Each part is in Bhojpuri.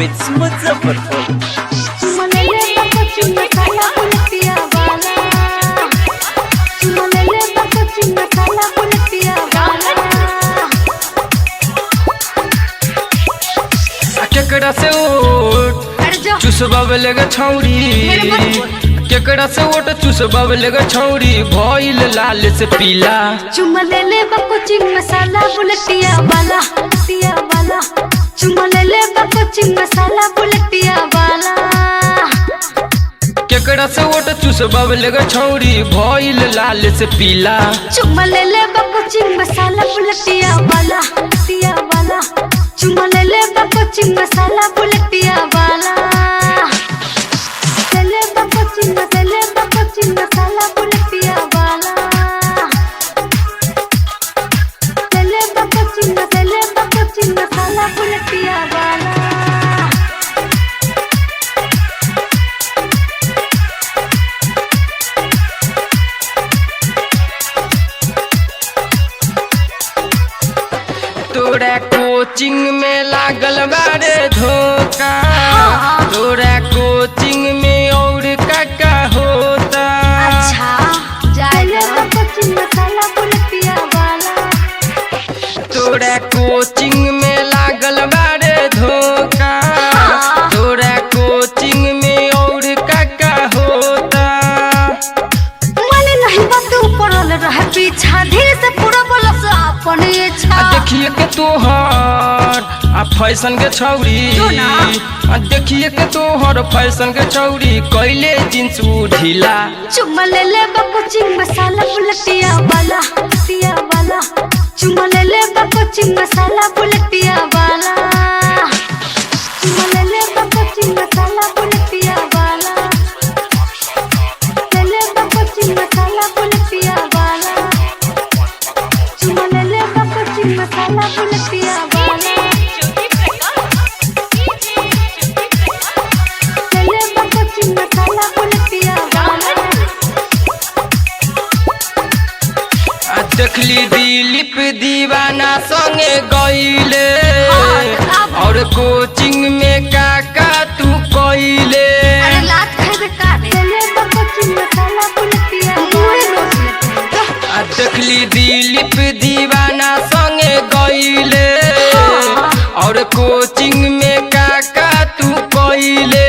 It's Muzaffarpur. केकड़ा से ओट चुसबावे लगे छौरी, केकड़ा से ओट चुसबावे लगे छौरी, भइल लाल से पीला। चुमा ले ले कोचिंग मसाला बुलेटिया वाला, बुलेटिया वाला। चुमा ले ले कोचिंग मसाला बुलेटिया वाला। केकड़ा से ओट चुसबावे लगे छौरी, भइल लाल से पीला। चुमा ले ले कोचिंग मसाला बुलेटिया वाला, बुलेटिया वाला। चुमा ले ले कोचिंग मसाला बुलेटिया वाला। ले कोचिंग मसाला बुलेटिया वाला। ले कोचिंग मसाला बुलेटिया वाला। तोरा कोचिंग में लागल बारे धोखा, तोरा कोचिंग में और का होता। अच्छा जाएगा कोचिंग मसाला बुलेटिया वाला। तोरा कोचिंग में लागल बारे धोखा, तोरा कोचिंग में और का होता। माने नहीं बात पड़ल रहे पीछा, धीरे से पूरा बोला से अपन इच्छा। देखिए के तोहर फैशन के छौरी, देखिए के तोहर फैशन के छौरी, कैले जींस ढीला। चुमा ले ले कोचिंग मसाला बुलेटिया वाला, बुलेटिया वाला। चुमा ले ले कोचिंग मसाला बुलेटिया वाला। चुमा ले ले कोचिंग मसाला बुलेटिया वाला। ले ले कोचिंग मसाला बुलेटिया वाला। चुमा ले ले कोचिंग मसाला बुलेटिया वाला। ले ले कोचिंग मसाला बुलेटिया वाला। देखली दिलीप दीवाना संगे गईले, और कोचिंग में का तू कइले। अरे लात खाइबे का ले कोचिंग मसाला बुलेटिया वाला। देखली दिलीप दीवाना संगे गईले, और कोचिंग में का तू कइले।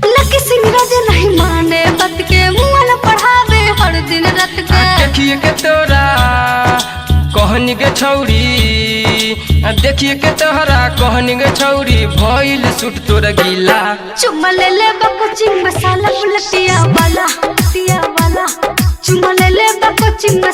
लकी सिंह राजे नहीं माने बात के, मुआला पढ़ावे हर दिन रात के। देखिए के तोरा कहनी के छौरी, देखिए के तोहरा कहनी के छौरी, भइल सूट तोरा गीला। चुमा ले ले कोचिंग मसाला बुलेटिया वाला, बुलेटिया वाला। चुमा ले ले कोचिंग